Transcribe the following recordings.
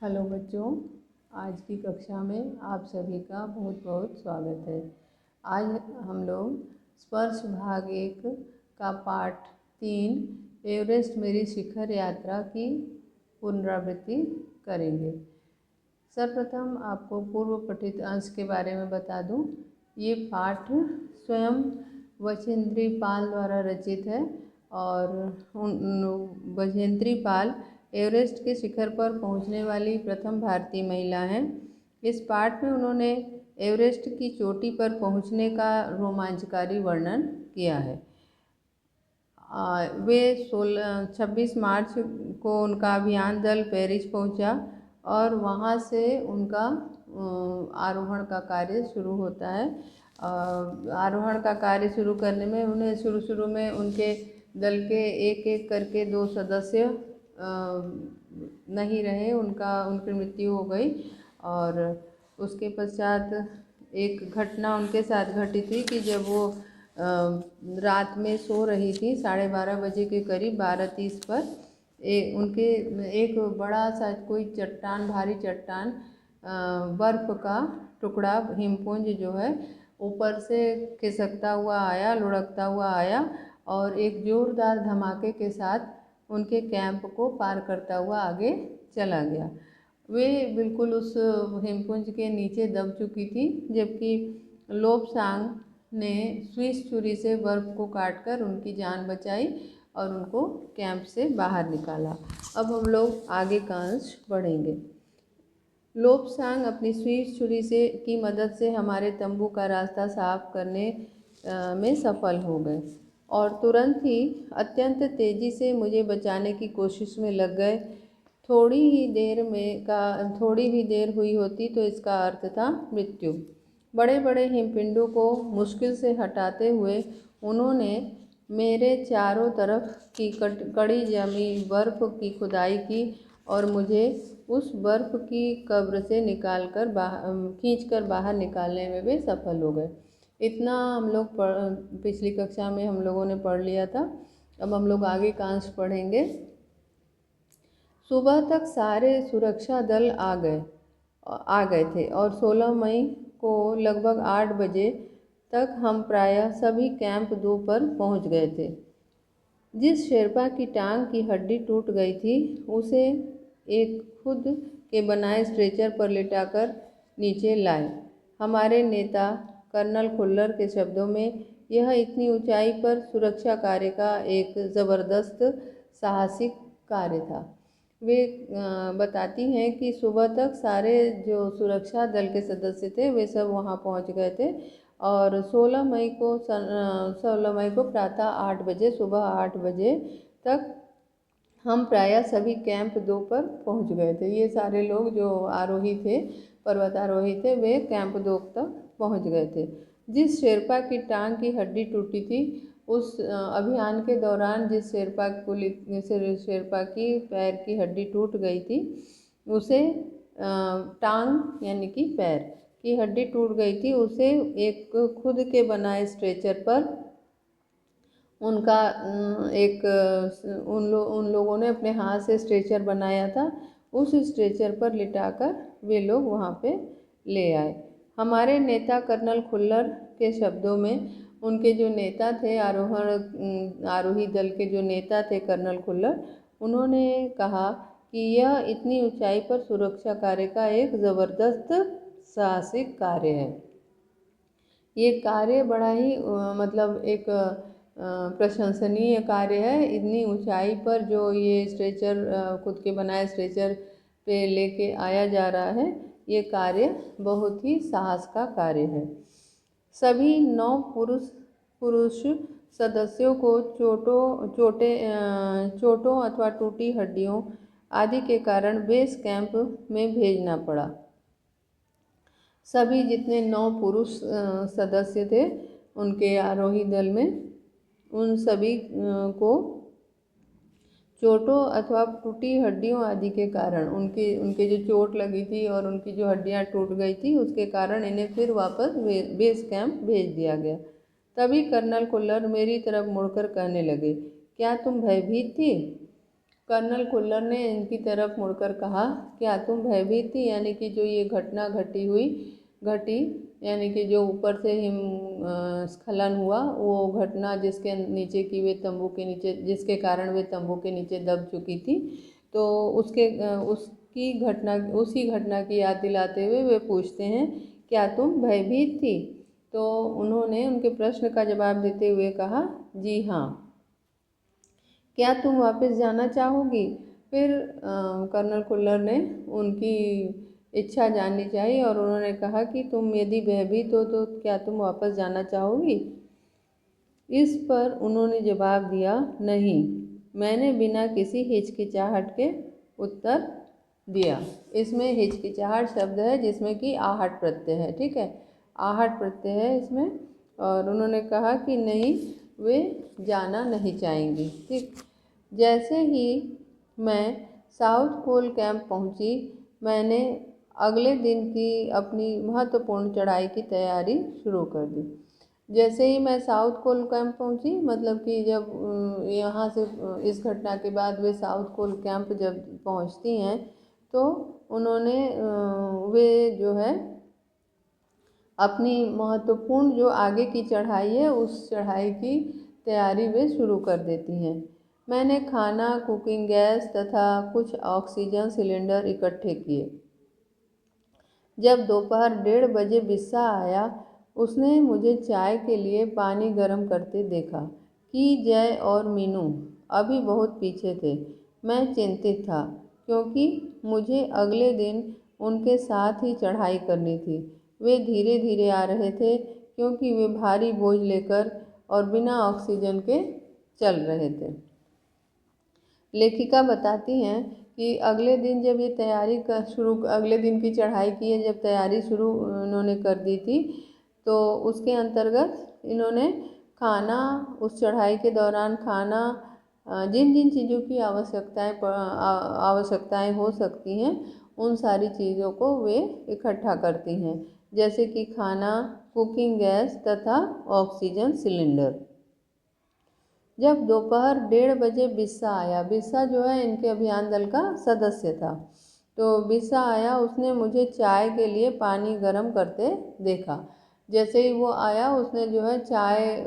Hello बच्चों, आज की कक्षा में आप सभी का बहुत बहुत स्वागत है। आज हम लोग स्पर्श भाग 1 का पाठ 3 एवरेस्ट मेरी शिखर यात्रा की पुनरावृत्ति करेंगे। सर्वप्रथम आपको पूर्व पठित अंश के बारे में बता दूं। ये पाठ स्वयं बछेंद्री पाल द्वारा रचित है और बछेंद्री पाल एवरेस्ट के शिखर पर पहुंचने वाली प्रथम भारतीय महिला हैं। इस पाठ में उन्होंने एवरेस्ट की चोटी पर पहुंचने का रोमांचकारी वर्णन किया है। वे 26 मार्च को उनका अभियान दल पेरिस पहुंचा और वहां से उनका आरोहण का कार्य शुरू होता है। आरोहण का कार्य शुरू करने में उन्हें शुरू में उनके दल के एक एक करके 2 सदस्य नहीं रहे, उनकी मृत्यु हो गई। और उसके पश्चात एक घटना उनके साथ घटित हुई कि जब वो रात में सो रही थी 12:30 बजे के करीब 12:30 पर उनके एक बड़ा सा कोई चट्टान, भारी चट्टान, बर्फ का टुकड़ा, हिमपुंज जो है ऊपर से खिसकता हुआ आया, लुढ़कता हुआ आया और एक जोरदार धमाके के साथ उनके कैंप को पार करता हुआ आगे चला गया। वे बिल्कुल उस हिमपुंज के नीचे दब चुकी थी, जबकि लोब्सांग ने स्विस छुरी से बर्फ को काटकर उनकी जान बचाई और उनको कैंप से बाहर निकाला। अब हम लोग आगे का अंश पढ़ेंगे। लोब्सांग अपनी स्विस छुरी की मदद से हमारे तंबू का रास्ता साफ करने में सफल हो गए और तुरंत ही अत्यंत तेजी से मुझे बचाने की कोशिश में लग गए। थोड़ी ही देर हुई होती तो इसका अर्थ था मृत्यु। बड़े बड़े हिमपिंडों को मुश्किल से हटाते हुए उन्होंने मेरे चारों तरफ की कड़ी जमी बर्फ की खुदाई की और मुझे उस बर्फ की कब्र से खींचकर बाहर निकालने में वे सफल हो गए। इतना हम लोग पिछली कक्षा में हम लोगों ने पढ़ लिया था। अब हम लोग आगे का अंश पढ़ेंगे। सुबह तक सारे सुरक्षा दल आ गए थे और 16 मई को लगभग 8 बजे तक हम प्रायः सभी कैंप 2 पर पहुंच गए थे। जिस शेरपा की टांग की हड्डी टूट गई थी उसे एक खुद के बनाए स्ट्रेचर पर लिटाकर नीचे लाए। हमारे नेता कर्नल खुल्लर के शब्दों में यह इतनी ऊंचाई पर सुरक्षा कार्य का एक ज़बरदस्त साहसिक कार्य था। वे बताती हैं कि सुबह तक सारे जो सुरक्षा दल के सदस्य थे वे सब वहां पहुंच गए थे और 16 मई को प्रातः 8 बजे, सुबह 8 बजे तक हम प्रायः सभी कैंप 2 पर पहुंच गए थे। ये सारे लोग जो आरोही थे, पर्वतारोही थे, वे कैंप 2 तक पहुंच गए थे। जिस शेरपा की टांग की हड्डी टूटी थी उस अभियान के दौरान जिस शेरपा की पैर की हड्डी टूट गई थी उसे टांग यानी कि पैर की हड्डी टूट गई थी, उसे एक खुद के बनाए स्ट्रेचर पर उन लोगों ने अपने हाथ से स्ट्रेचर बनाया था। उस स्ट्रेचर पर लिटाकर वे लोग वहाँ पे ले आए। हमारे नेता कर्नल खुल्लर के शब्दों में, उनके जो नेता थे, आरोही दल के जो नेता थे कर्नल खुल्लर, उन्होंने कहा कि यह इतनी ऊंचाई पर सुरक्षा कार्य का एक ज़बरदस्त साहसिक कार्य है। ये कार्य बड़ा ही मतलब एक प्रशंसनीय कार्य है। इतनी ऊंचाई पर जो ये स्ट्रेचर, खुद के बनाए स्ट्रेचर पे लेके आया जा रहा है, ये कार्य बहुत ही साहस का कार्य है। सभी 9 पुरुष सदस्यों को चोटों अथवा टूटी हड्डियों आदि के कारण बेस कैंप में भेजना पड़ा। सभी जितने 9 पुरुष सदस्य थे उनके आरोही दल में, उन सभी को चोटों अथवा टूटी हड्डियों आदि के कारण, उनके जो चोट लगी थी और उनकी जो हड्डियां टूट गई थी उसके कारण इन्हें फिर वापस बेस कैंप भेज दिया गया। तभी कर्नल खुल्लर मेरी तरफ मुड़कर कहने लगे, क्या तुम भयभीत थी? कर्नल खुल्लर ने इनकी तरफ मुड़कर कहा, क्या तुम भयभीत थी? यानी कि जो ये घटना घटी यानी कि जो ऊपर से स्खलन हुआ, वो घटना जिसके नीचे की वे तंबू के नीचे, जिसके कारण वे तंबू के नीचे दब चुकी थी, तो उसी घटना की याद दिलाते हुए वे पूछते हैं, क्या तुम भयभीत थी? तो उन्होंने उनके प्रश्न का जवाब देते हुए कहा, जी हाँ। क्या तुम वापस जाना चाहोगी? फिर कर्नल खुल्लर ने उनकी इच्छा जाननी चाहिए और उन्होंने कहा कि तुम यदि भयभीत हो तो क्या तुम वापस जाना चाहोगी? इस पर उन्होंने जवाब दिया, नहीं। मैंने बिना किसी हिचकिचाहट के उत्तर दिया। इसमें हिचकिचाहट शब्द है जिसमें कि आहट प्रत्यय है, ठीक है, आहट प्रत्यय है इसमें। और उन्होंने कहा कि नहीं, वे जाना नहीं चाहेंगी, ठीक। जैसे ही मैं साउथ पोल कैंप पहुंची, मैंने अगले दिन की अपनी महत्वपूर्ण चढ़ाई की तैयारी शुरू कर दी। जैसे ही मैं साउथ कोल कैंप पहुंची, मतलब कि जब यहाँ से इस घटना के बाद वे साउथ कोल कैंप जब पहुंचती हैं, तो उन्होंने वे जो है अपनी महत्वपूर्ण जो आगे की चढ़ाई है, उस चढ़ाई की तैयारी वे शुरू कर देती हैं। मैंने खाना, कुकिंग गैस तथा कुछ ऑक्सीजन सिलेंडर इकट्ठे किए। जब दोपहर 1:30 बजे बिस्सा आया, उसने मुझे चाय के लिए पानी गर्म करते देखा कि जय और मीनू अभी बहुत पीछे थे। मैं चिंतित था क्योंकि मुझे अगले दिन उनके साथ ही चढ़ाई करनी थी। वे धीरे धीरे आ रहे थे क्योंकि वे भारी बोझ लेकर और बिना ऑक्सीजन के चल रहे थे। लेखिका बताती हैं कि अगले दिन जब ये अगले दिन की चढ़ाई की है, जब तैयारी शुरू इन्होंने कर दी थी, तो उसके अंतर्गत इन्होंने खाना, उस चढ़ाई के दौरान खाना, जिन जिन चीज़ों की आवश्यकताएं हो सकती हैं, उन सारी चीज़ों को वे इकट्ठा करती हैं, जैसे कि खाना, कुकिंग गैस तथा ऑक्सीजन सिलेंडर। जब दोपहर 1:30 बजे बिस्सा आया, बिस्सा जो है इनके अभियान दल का सदस्य था, तो बिस्सा आया, उसने मुझे चाय के लिए पानी गर्म करते देखा। जैसे ही वो आया, उसने जो है चाय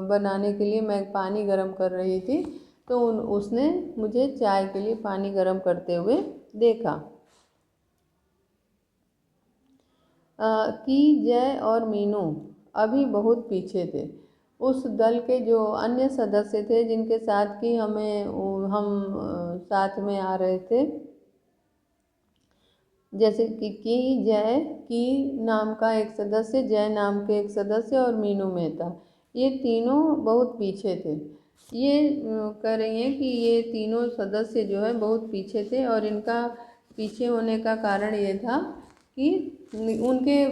बनाने के लिए, मैं पानी गर्म कर रही थी, तो उसने मुझे चाय के लिए पानी गर्म करते हुए देखा। कि जय और मीनू अभी बहुत पीछे थे। उस दल के जो अन्य सदस्य थे जिनके साथ कि हम साथ में आ रहे थे, जैसे कि जय की नाम का एक सदस्य, जय नाम के एक सदस्य और मीनू मेहता, ये तीनों बहुत पीछे थे। ये कह रही हैं कि ये तीनों सदस्य जो है बहुत पीछे थे और इनका पीछे होने का कारण ये था कि उनके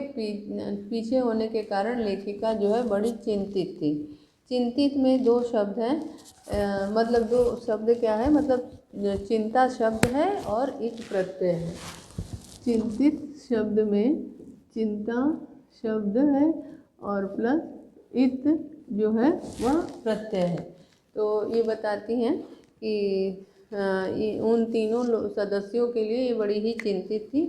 पीछे होने के कारण लेखिका जो है बड़ी चिंतित थी। चिंतित में दो शब्द हैं, मतलब दो शब्द क्या है, मतलब चिंता शब्द है और इत प्रत्यय है। चिंतित शब्द में चिंता शब्द है और प्लस इत जो है वह प्रत्यय है। तो ये बताती हैं कि उन तीनों सदस्यों के लिए ये बड़ी ही चिंतित थी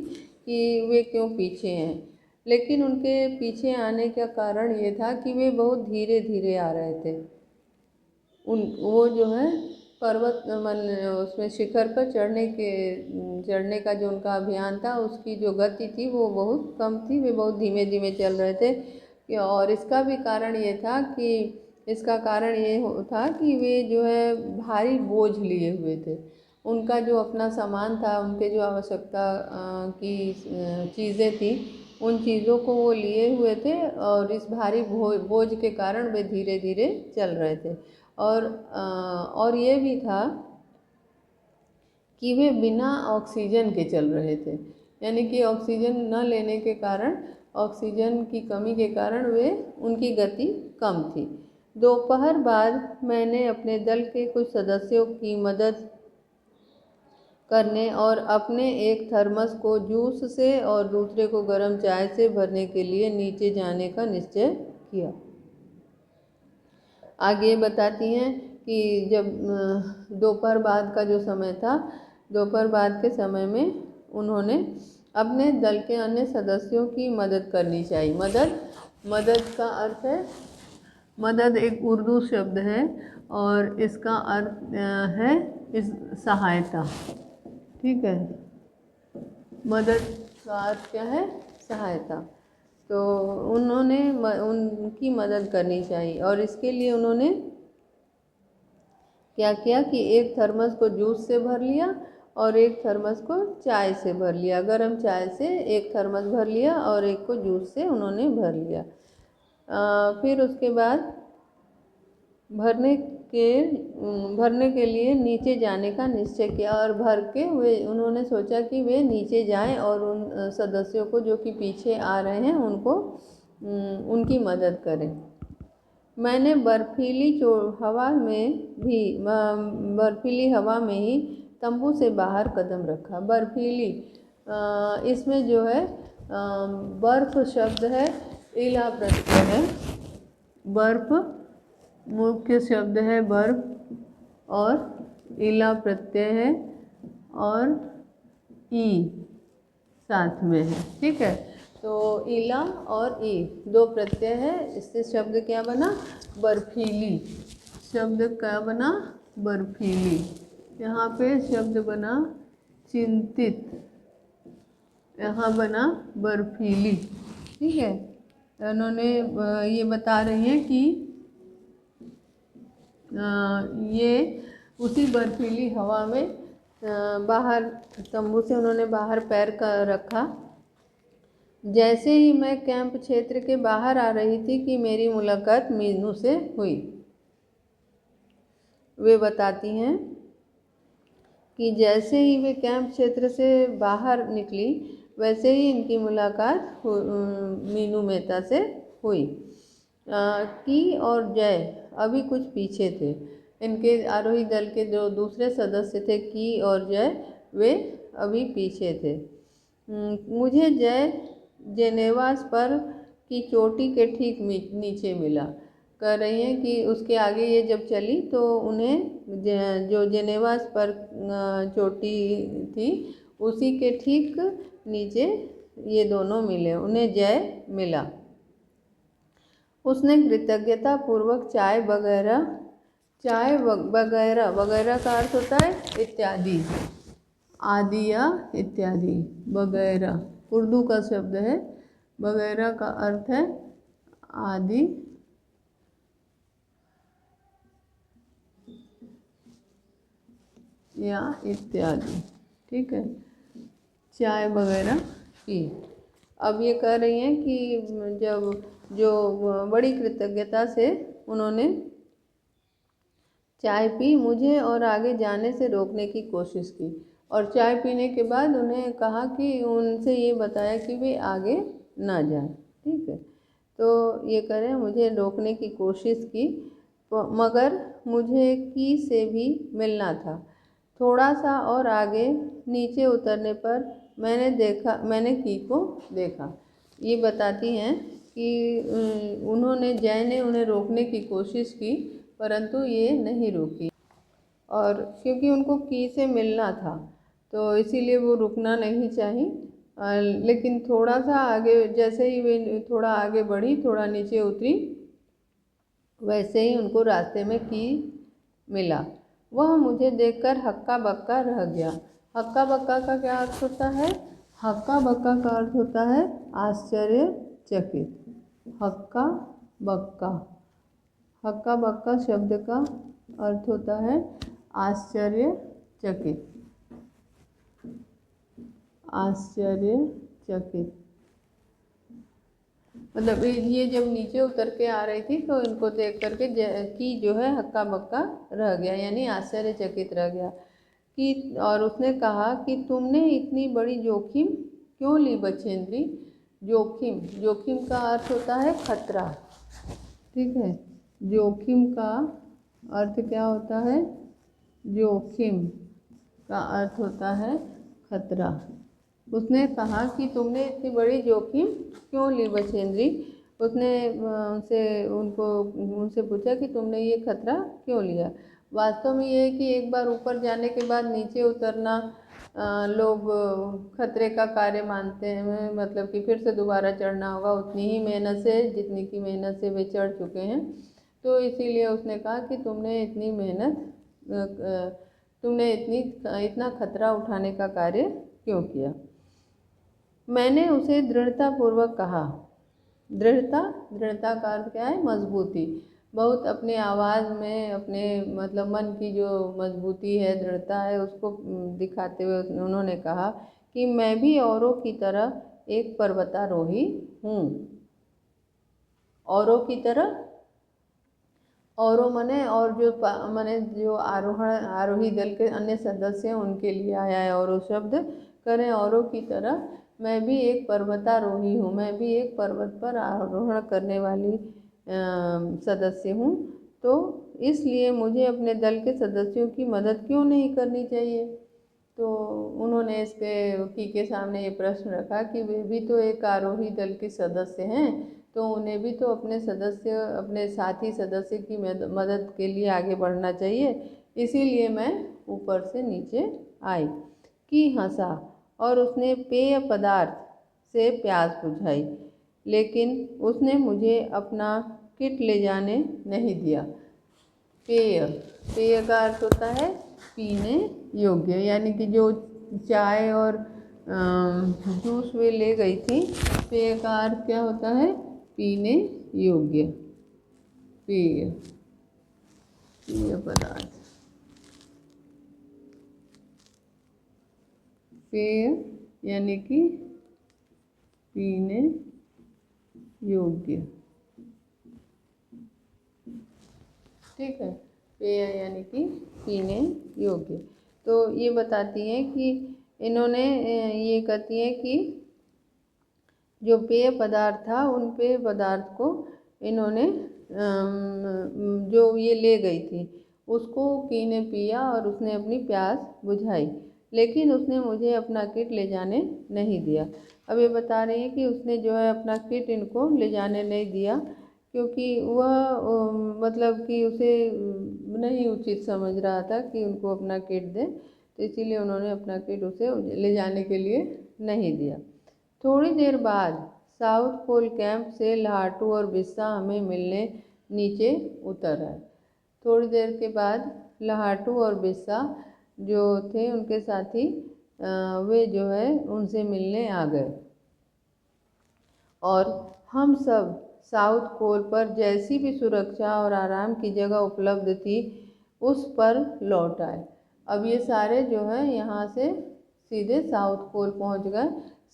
कि वे क्यों पीछे हैं। लेकिन उनके पीछे आने का कारण ये था कि वे बहुत धीरे धीरे आ रहे थे। वो जो है पर्वत उसमें शिखर पर चढ़ने का जो उनका अभियान था, उसकी जो गति थी वो बहुत कम थी, वे बहुत धीमे धीमे चल रहे थे। और इसका भी कारण ये था कि वे जो है भारी बोझ लिए हुए थे। उनका जो अपना सामान था, उनके जो आवश्यकता की चीज़ें थी, उन चीज़ों को वो लिए हुए थे और इस भारी बोझ के कारण वे धीरे धीरे चल रहे थे। और ये भी था कि वे बिना ऑक्सीजन के चल रहे थे, यानी कि ऑक्सीजन न लेने के कारण, ऑक्सीजन की कमी के कारण उनकी गति कम थी। दोपहर बाद मैंने अपने दल के कुछ सदस्यों की मदद करने और अपने एक थर्मस को जूस से और दूसरे को गर्म चाय से भरने के लिए नीचे जाने का निश्चय किया। आगे बताती हैं कि जब दोपहर बाद का जो समय था, दोपहर बाद के समय में उन्होंने अपने दल के अन्य सदस्यों की मदद करनी चाहिए। मदद का अर्थ है, मदद एक उर्दू शब्द है और इसका अर्थ है इस सहायता। ठीक है, मदद का अर्थ क्या है? सहायता। तो उन्होंने उनकी मदद करनी चाहिए और इसके लिए उन्होंने क्या किया कि एक थर्मस को जूस से भर लिया और एक थर्मस को चाय से भर लिया। गर्म चाय से एक थर्मस भर लिया और एक को जूस से उन्होंने भर लिया। फिर उसके बाद भरने के लिए नीचे जाने का निश्चय किया और भर के उन्होंने सोचा कि वे नीचे जाएं और उन सदस्यों को जो कि पीछे आ रहे हैं उनको उनकी मदद करें। मैंने बर्फीली हवा में ही तंबू से बाहर कदम रखा। बर्फीली, इसमें जो है बर्फ शब्द है, इला प्रत्यय है। बर्फ मुख्य शब्द है बर्फ और इला प्रत्यय है और ई साथ में है। ठीक है, तो इला और ई दो प्रत्यय है, इससे शब्द क्या बना? बर्फीली। शब्द क्या बना? बर्फीली। यहाँ पे शब्द बना चिंतित, यहाँ बना बर्फीली। ठीक है, उन्होंने ये बता रही हैं कि ये उसी बर्फीली हवा में बाहर तंबू से उन्होंने बाहर पैर रखा। जैसे ही मैं कैंप क्षेत्र के बाहर आ रही थी कि मेरी मुलाकात मीनू से हुई। वे बताती हैं कि जैसे ही वे कैंप क्षेत्र से बाहर निकली वैसे ही इनकी मुलाकात मीनू मेहता से हुई। की और जय अभी कुछ पीछे थे। इनके आरोही दल के जो दूसरे सदस्य थे की और जय, वे अभी पीछे थे। मुझे जय जेनेवास पर की चोटी के ठीक नीचे मिला। कह रही हैं कि उसके आगे ये जब चली तो उन्हें जो जेनेवास पर चोटी थी उसी के ठीक नीचे ये दोनों मिले, उन्हें जय मिला। उसने कृतज्ञता पूर्वक चाय वगैरह का अर्थ होता है इत्यादि, आदि या इत्यादि। वगैरह उर्दू का शब्द है, वगैरह का अर्थ है आदि या इत्यादि। ठीक है, चाय वगैरह पी। अब ये कह रही हैं कि जब जो बड़ी कृतज्ञता से उन्होंने चाय पी, मुझे और आगे जाने से रोकने की कोशिश की और चाय पीने के बाद उन्हें कहा कि उनसे ये बताया कि वे आगे ना जाएं। ठीक है, तो ये कह रहे हैं मुझे रोकने की कोशिश की मगर मुझे की से भी मिलना था। थोड़ा सा और आगे नीचे उतरने पर मैंने की को देखा। ये बताती हैं कि जय ने उन्हें रोकने की कोशिश की परंतु ये नहीं रुकी और क्योंकि उनको की से मिलना था तो इसीलिए वो रुकना नहीं चाहिए। लेकिन थोड़ा सा आगे, जैसे ही वे थोड़ा आगे बढ़ी, थोड़ा नीचे उतरी, वैसे ही उनको रास्ते में की मिला। वह मुझे देखकर हक्का बक्का रह गया। हक्का बक्का का क्या अर्थ होता है? हक्का बक्का का अर्थ होता है आश्चर्यचकित। हक्का बक्का, हक्का बक्का शब्द का अर्थ होता है आश्चर्यचकित। आश्चर्यचकित मतलब ये जब नीचे उतर के आ रही थी तो इनको देख करके की जो है हक्का बक्का रह गया, यानी आश्चर्यचकित रह गया। कि और उसने कहा कि तुमने इतनी बड़ी जोखिम क्यों ली बछेंद्री? जोखिम का अर्थ होता है खतरा। ठीक है, जोखिम का अर्थ क्या होता है? जोखिम का अर्थ होता है खतरा। उसने कहा कि तुमने इतनी बड़ी जोखिम क्यों ली बछेंद्री? उसने उनसे पूछा कि तुमने ये खतरा क्यों लिया? वास्तव में ये है कि एक बार ऊपर जाने के बाद नीचे उतरना लोग खतरे का कार्य मानते हैं, मतलब कि फिर से दोबारा चढ़ना होगा उतनी ही मेहनत से जितनी की मेहनत से वे चढ़ चुके हैं। तो इसीलिए उसने कहा कि तुमने इतनी मेहनत तुमने इतना खतरा उठाने का कार्य क्यों किया। मैंने उसे दृढ़तापूर्वक कहा। दृढ़ता का अर्थ क्या है? मजबूती। बहुत अपने आवाज़ में अपने मतलब मन की जो मजबूती है, दृढ़ता है, उसको दिखाते हुए उन्होंने कहा कि मैं भी औरों की तरह एक पर्वतारोही हूँ। औरों की तरह, औरों मने और जो मने जो आरोही दल के अन्य सदस्य हैं उनके लिए आया है औरों शब्द। करें औरों की तरह मैं भी एक पर्वतारोही हूँ, मैं भी एक पर्वत पर आरोहण करने वाली सदस्य हूँ। तो इसलिए मुझे अपने दल के सदस्यों की मदद क्यों नहीं करनी चाहिए। तो उन्होंने इसके के सामने ये प्रश्न रखा कि वे भी तो एक आरोही दल के सदस्य हैं, तो उन्हें भी तो अपने साथी सदस्य की मदद के लिए आगे बढ़ना चाहिए। इसीलिए मैं ऊपर से नीचे आई। की हंसा और उसने पेय पदार्थ से प्यास बुझाई, लेकिन उसने मुझे अपना किट ले जाने नहीं दिया। पेय का अर्थ होता है पीने योग्य, यानी कि जो चाय और जूस वे ले गई थी, पेय का अर्थ क्या होता है? पीने योग्य। पेय पदार्थ। पेय यानी कि पीने योग्य, ठीक है। पेय यानी कि पीने योग्य। तो ये बताती हैं कि इन्होंने ये कहती हैं कि जो पेय पदार्थ था उन पेय पदार्थ को इन्होंने जो ये ले गई थी उसको की ने पिया और उसने अपनी प्यास बुझाई, लेकिन उसने मुझे अपना किट ले जाने नहीं दिया। अब ये बता रही है कि उसने जो है अपना किट इनको ले जाने नहीं दिया क्योंकि वह मतलब कि उसे नहीं उचित समझ रहा था कि उनको अपना किट दे, तो इसीलिए उन्होंने अपना किट उसे ले जाने के लिए नहीं दिया। थोड़ी देर बाद साउथ पोल कैंप से लाटू और बिस्सा हमें मिलने नीचे उतर आए। थोड़ी देर के बाद लाटू और बिस्सा जो थे उनके साथी वे जो है उनसे मिलने आ गए और हम सब साउथ पोल पर जैसी भी सुरक्षा और आराम की जगह उपलब्ध थी उस पर लौट आए। अब ये सारे जो है यहाँ से सीधे साउथ पोल पहुँच गए।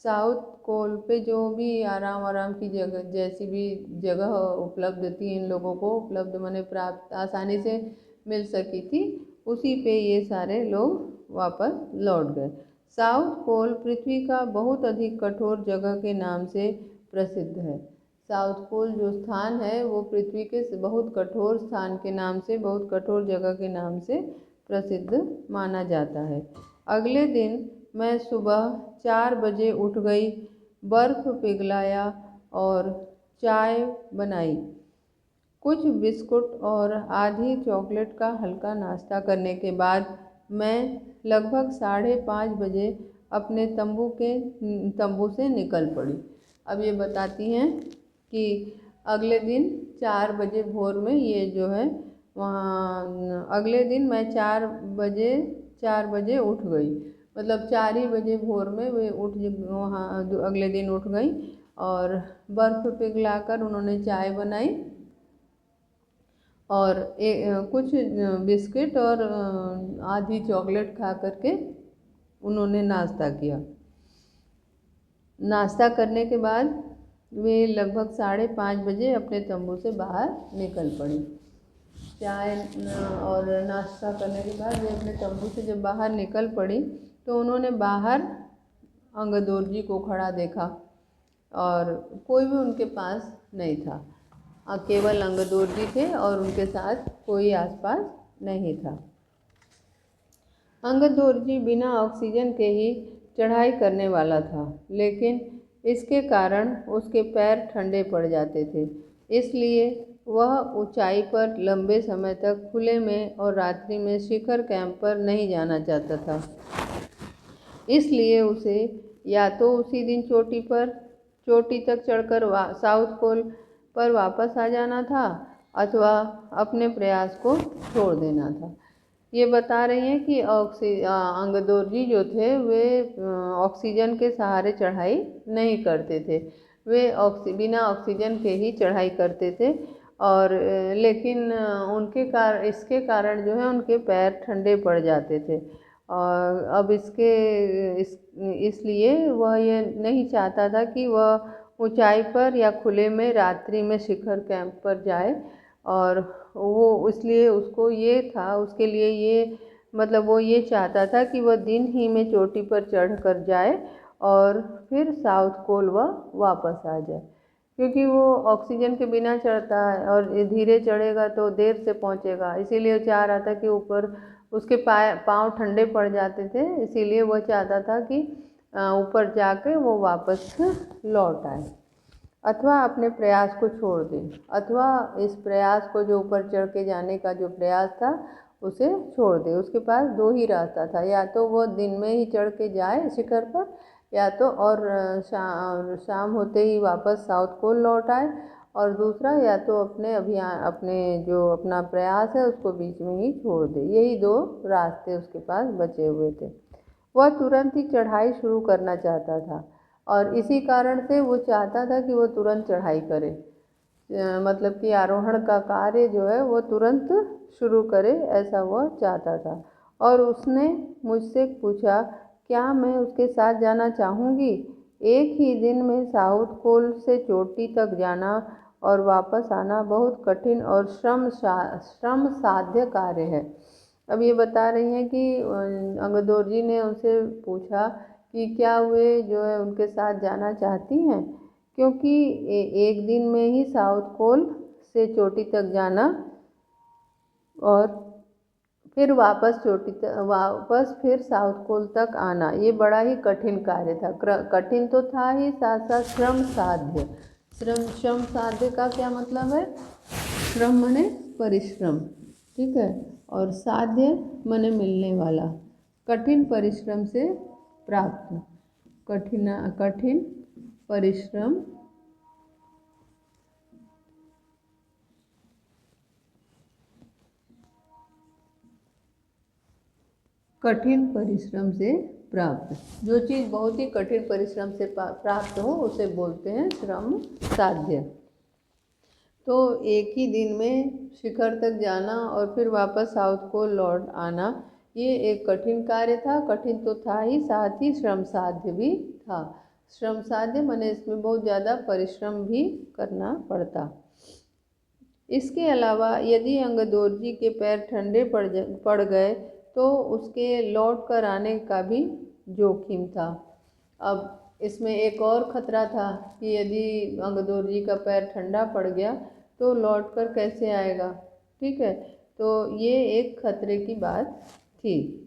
साउथ पोल पे जो भी आराम की जगह जैसी भी जगह उपलब्ध थी, इन लोगों को उपलब्ध माने प्राप्त आसानी से मिल सकी थी, उसी पे ये सारे लोग वापस लौट गए। साउथ पोल पृथ्वी का बहुत अधिक कठोर जगह के नाम से प्रसिद्ध है। साउथ पोल जो स्थान है वो पृथ्वी के बहुत कठोर स्थान के नाम से, बहुत कठोर जगह के नाम से प्रसिद्ध माना जाता है। अगले दिन मैं सुबह 4 बजे उठ गई, बर्फ पिघलाया और चाय बनाई। कुछ बिस्कुट और आधी चॉकलेट का हल्का नाश्ता करने के बाद मैं लगभग 5:30 बजे अपने तंबू से निकल पड़ी। अब ये बताती हैं कि अगले दिन 4 बजे भोर में ये जो है वहाँ अगले दिन मैं 4 बजे उठ गई, मतलब 4 ही बजे भोर में वे वहाँ अगले दिन उठ गई और बर्फ़ पिघलाकर उन्होंने चाय बनाई और कुछ बिस्किट और आधी चॉकलेट खा करके उन्होंने नाश्ता किया। नाश्ता करने के बाद वे लगभग 5:30 बजे अपने तंबू से बाहर निकल पड़ी। चाय और नाश्ता करने के बाद वे अपने तंबू से जब बाहर निकल पड़ी तो उन्होंने बाहर अंगदोर्जी को खड़ा देखा और कोई भी उनके पास नहीं था। केवल अंगदोर्जी थे और उनके साथ कोई आसपास नहीं था। अंगदोर्जी बिना ऑक्सीजन के ही चढ़ाई करने वाला था, लेकिन इसके कारण उसके पैर ठंडे पड़ जाते थे, इसलिए वह ऊंचाई पर लंबे समय तक खुले में और रात्रि में शिखर कैंप पर नहीं जाना चाहता था। इसलिए उसे या तो उसी दिन चोटी तक चढ़कर साउथ पोल पर वापस आ जाना था अथवा अपने प्रयास को छोड़ देना था। ये बता रही हैं कि अंगदोर्जी जो थे वे ऑक्सीजन के सहारे चढ़ाई नहीं करते थे, वे बिना ऑक्सीजन के ही चढ़ाई करते थे। और लेकिन इसके कारण जो है उनके पैर ठंडे पड़ जाते थे। और अब इसलिए वह ये नहीं चाहता था कि वह ऊंचाई पर या खुले में रात्रि में शिखर कैंप पर जाए। और वो इसलिए उसको ये था, उसके लिए ये मतलब वो ये चाहता था कि वह दिन ही में चोटी पर चढ़ कर जाए और फिर साउथ पोल वह वापस आ जाए, क्योंकि वो ऑक्सीजन के बिना चढ़ता है और धीरे चढ़ेगा तो देर से पहुंचेगा। इसीलिए वो चाह रहा था कि ऊपर उसके पाँव ठंडे पड़ जाते थे, इसीलिए वह चाहता था कि ऊपर जाके वो वापस लौट आए अथवा अपने प्रयास को छोड़ दें, अथवा इस प्रयास को जो ऊपर चढ़ के जाने का जो प्रयास था उसे छोड़ दे। उसके पास दो ही रास्ता था, या तो वो दिन में ही चढ़ के जाए शिखर पर, या तो और शाम होते ही वापस साउथ पोल लौट आए, और दूसरा या तो अपने जो अपना प्रयास है उसको बीच में ही छोड़ दे। यही दो रास्ते उसके पास बचे हुए थे। वह तुरंत ही चढ़ाई शुरू करना चाहता था और इसी कारण से वो चाहता था कि वो तुरंत चढ़ाई करे, मतलब कि आरोहण का कार्य जो है वो तुरंत शुरू करे, ऐसा वह चाहता था। और उसने मुझसे पूछा क्या मैं उसके साथ जाना चाहूँगी। एक ही दिन में साउथ पोल से चोटी तक जाना और वापस आना बहुत कठिन और श्रम साध्य कार्य है। अब ये बता रही हैं कि अंगदोर्जी ने उनसे पूछा कि क्या वे जो है उनके साथ जाना चाहती हैं, क्योंकि एक दिन में ही साउथ पोल से चोटी तक जाना और फिर वापस फिर साउथ पोल तक आना ये बड़ा ही कठिन कार्य था। कठिन तो था ही, साथ साथ श्रम साध्य। श्रम साध्य का क्या मतलब है? श्रम माने परिश्रम, ठीक है, और साध्य माने मिलने वाला। कठिन परिश्रम से प्राप्त, कठिन परिश्रम से प्राप्त। जो चीज़ बहुत ही कठिन परिश्रम से प्राप्त हो उसे बोलते हैं श्रम साध्य। तो एक ही दिन में शिखर तक जाना और फिर वापस साउथ पोल लौट आना ये एक कठिन कार्य था। कठिन तो था ही, साथ ही श्रम साध्य भी था। श्रम साध्य माने इसमें बहुत ज़्यादा परिश्रम भी करना पड़ता। इसके अलावा यदि अंगदोर्जी के पैर ठंडे पड़ गए तो उसके लौट कर आने का भी जोखिम था। अब इसमें एक और खतरा था कि यदि अंगदोर्जी का पैर ठंडा पड़ गया तो लौट कर कैसे आएगा, ठीक है। तो ये एक खतरे की बात थी।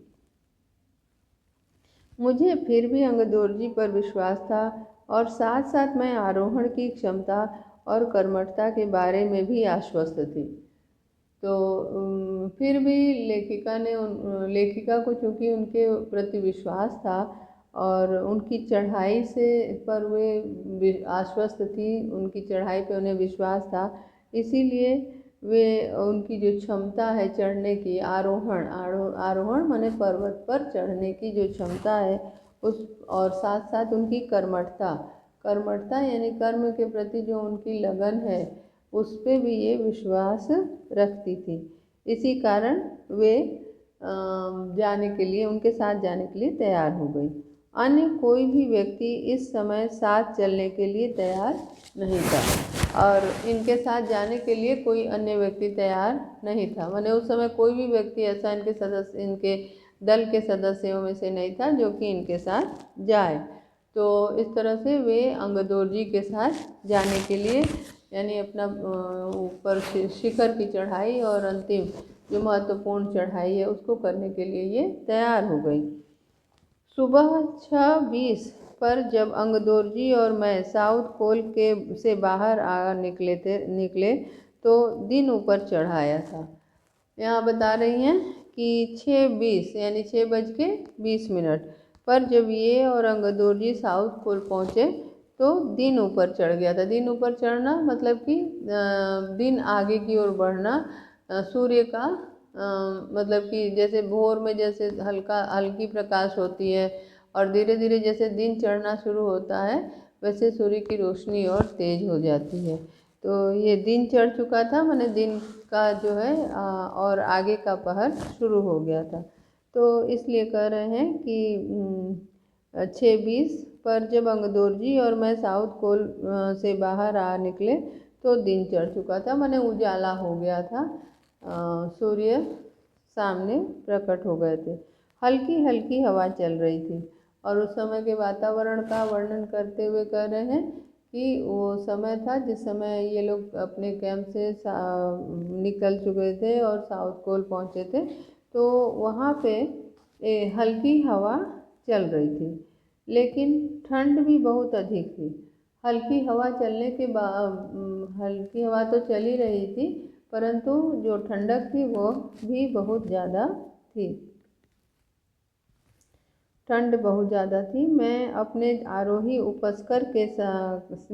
मुझे फिर भी अंगदोर्जी पर विश्वास था और साथ साथ मैं आरोहण की क्षमता और कर्मठता के बारे में भी आश्वस्त थी। तो फिर भी लेखिका को चूँकि उनके प्रति विश्वास था और उनकी चढ़ाई पर वे आश्वस्त थी, उनकी चढ़ाई पे उन्हें विश्वास था, इसीलिए वे उनकी जो क्षमता है चढ़ने की, आरोहण माने पर्वत पर चढ़ने की जो क्षमता है उस, और साथ साथ उनकी कर्मठता यानी कर्म के प्रति जो उनकी लगन है उस पे भी ये विश्वास रखती थी। इसी कारण वे उनके साथ जाने के लिए तैयार हो गई। अन्य कोई भी व्यक्ति इस समय साथ चलने के लिए तैयार नहीं था और इनके साथ जाने के लिए कोई अन्य व्यक्ति तैयार नहीं था। माने उस समय कोई भी व्यक्ति ऐसा इनके दल के सदस्यों में से नहीं था जो कि इनके साथ जाए। तो इस तरह से वे अंगदोर्जी के साथ जाने के लिए यानी अपना ऊपर शिखर की चढ़ाई और अंतिम जो महत्वपूर्ण चढ़ाई है उसको करने के लिए ये तैयार हो गई। सुबह 6:20 पर जब अंगदोर्जी और मैं साउथ पोल से बाहर निकले तो दिन ऊपर चढ़ आया था। यहाँ बता रही हैं कि 6:20 यानी 6:20 पर जब ये और अंगदोर जी साउथ पोल पहुँचे तो दिन ऊपर चढ़ गया था। दिन ऊपर चढ़ना मतलब कि दिन आगे की ओर बढ़ना, सूर्य का मतलब कि जैसे भोर में जैसे हल्की प्रकाश होती है और धीरे धीरे जैसे दिन चढ़ना शुरू होता है वैसे सूर्य की रोशनी और तेज हो जाती है। तो ये दिन चढ़ चुका था, माने दिन का जो है और आगे का पहर शुरू हो गया था। तो इसलिए कह रहे हैं कि 6:20 पर जब अंगदोर जी और मैं साउथ कोल से बाहर आ निकले तो दिन चढ़ चुका था, माने उजाला हो गया था, सूर्य सामने प्रकट हो गए थे। हल्की हल्की हवा चल रही थी और उस समय के वातावरण का वर्णन करते हुए कह रहे हैं कि वो समय था जिस समय ये लोग अपने कैंप से निकल चुके थे और साउथ कोल पहुँचे थे। तो वहाँ पे हल्की हवा चल रही थी लेकिन ठंड भी बहुत अधिक थी। हल्की हवा चलने के बाद हल्की हवा तो चल ही रही थी परंतु जो ठंडक थी वो भी बहुत ज़्यादा थी, ठंड बहुत ज़्यादा थी। मैं अपने आरोही उपस्कर के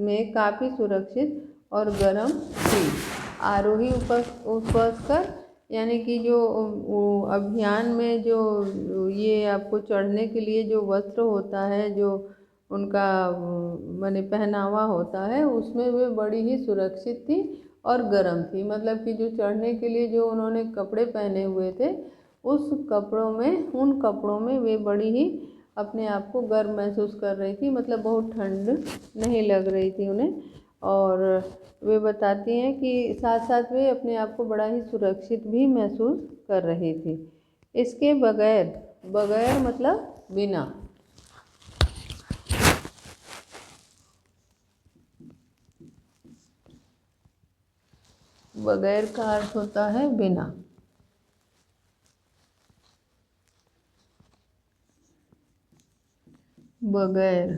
में काफ़ी सुरक्षित और गर्म थी। आरोही उपस्कर यानी कि जो अभियान में जो ये आपको चढ़ने के लिए जो वस्त्र होता है, जो उनका माने पहनावा होता है, उसमें वे बड़ी ही सुरक्षित थी और गर्म थी। मतलब कि जो चढ़ने के लिए जो उन्होंने कपड़े पहने हुए थे उन कपड़ों में वे बड़ी ही अपने आप को गर्म महसूस कर रही थी, मतलब बहुत ठंड नहीं लग रही थी उन्हें। और वे बताती हैं कि साथ साथ वे अपने आप को बड़ा ही सुरक्षित भी महसूस कर रही थी। इसके बगैर, बगैर मतलब बिना, बगैर का अर्थ होता है बिना। बगैर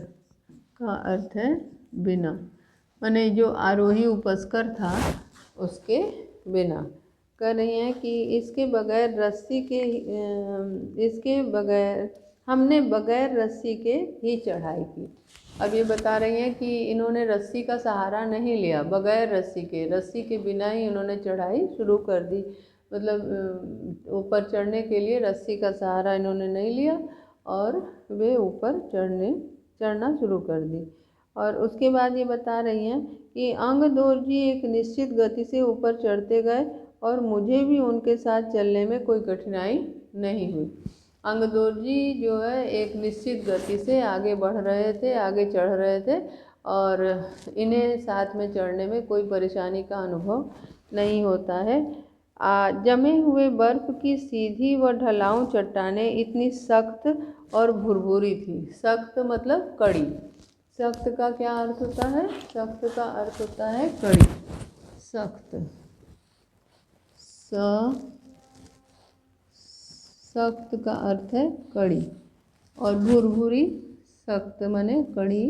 का अर्थ है बिना, माने जो आरोही उपस्कर था उसके बिना। कह रही हैं कि इसके बगैर रस्सी के इसके बगैर हमने बगैर रस्सी के ही चढ़ाई की। अब ये बता रही हैं कि इन्होंने रस्सी का सहारा नहीं लिया, बगैर रस्सी के बिना ही इन्होंने चढ़ाई शुरू कर दी। मतलब ऊपर चढ़ने के लिए रस्सी का सहारा इन्होंने नहीं लिया और वे ऊपर चढ़ना शुरू कर दी। और उसके बाद ये बता रही हैं कि अंगदोर जी एक निश्चित गति से ऊपर चढ़ते गए और मुझे भी उनके साथ चलने में कोई कठिनाई नहीं हुई। अंगदोर जी जो है एक निश्चित गति से आगे बढ़ रहे थे, आगे चढ़ रहे थे और इन्हें साथ में चढ़ने में कोई परेशानी का अनुभव नहीं होता है। जमे हुए बर्फ की सीधी व ढलाऊ चट्टानें इतनी सख्त और भुरभुरी थी। सख्त मतलब कड़ी। सख्त का क्या अर्थ होता है? सख्त का अर्थ होता है कड़ी। सख्त, सख्त का अर्थ है कड़ी और भुरभुरी, सख्त माने कड़ी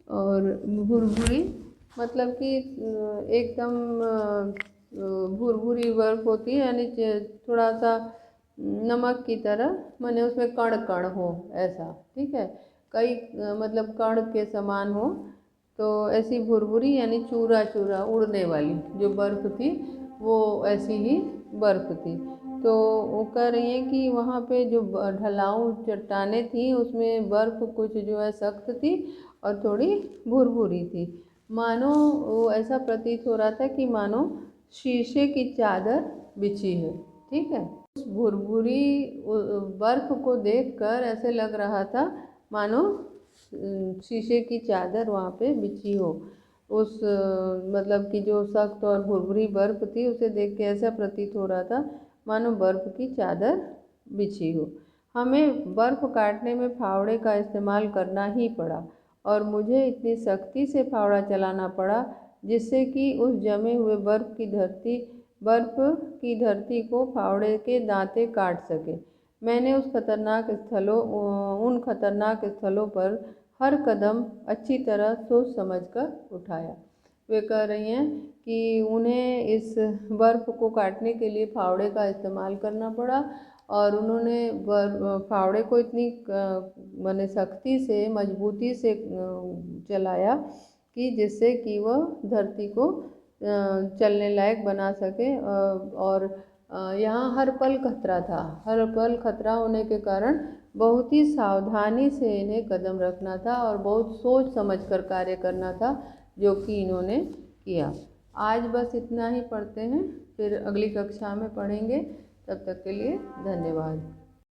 और भुरभुरी मतलब कि एकदम भुरभुरी बर्फ होती है, यानी थोड़ा सा नमक की तरह, माने उसमें कण कण हो ऐसा, ठीक है, कई मतलब कण के समान हो। तो ऐसी भुरभुरी यानी चूरा चूरा उड़ने वाली जो बर्फ़ थी वो ऐसी ही बर्फ़ थी। तो वो कह रही हैं कि वहाँ पे जो ढलाऊ चट्टानें थी उसमें बर्फ़ कुछ जो है सख्त थी और थोड़ी भुरभुरी थी। मानो वो ऐसा प्रतीत हो रहा था कि मानो शीशे की चादर बिछी है, ठीक है। उस भुरभुरी बर्फ़ को देखकर ऐसे लग रहा था मानो शीशे की चादर वहाँ पे बिछी हो। उस मतलब कि जो सख्त और भुरभुरी बर्फ़ थी उसे देख के ऐसा प्रतीत हो रहा था मानो बर्फ़ की चादर बिछी हो। हमें बर्फ़ काटने में फावड़े का इस्तेमाल करना ही पड़ा और मुझे इतनी सख्ती से फावड़ा चलाना पड़ा जिससे कि उस जमे हुए बर्फ़ की धरती को फावड़े के दांते काट सके। मैंने उन खतरनाक स्थलों पर हर कदम अच्छी तरह सोच समझ कर उठाया। वे कह रही हैं कि उन्हें इस बर्फ़ को काटने के लिए फावड़े का इस्तेमाल करना पड़ा और उन्होंने फावड़े को इतनी माने सख्ती से मजबूती से चलाया कि जिससे कि वह धरती को चलने लायक बना सके। और यहाँ हर पल खतरा था, हर पल खतरा होने के कारण बहुत ही सावधानी से इन्हें कदम रखना था और बहुत सोच समझ कर कार्य करना था, जो कि इन्होंने किया। आज बस इतना ही पढ़ते हैं, फिर अगली कक्षा में पढ़ेंगे। तब तक के लिए धन्यवाद।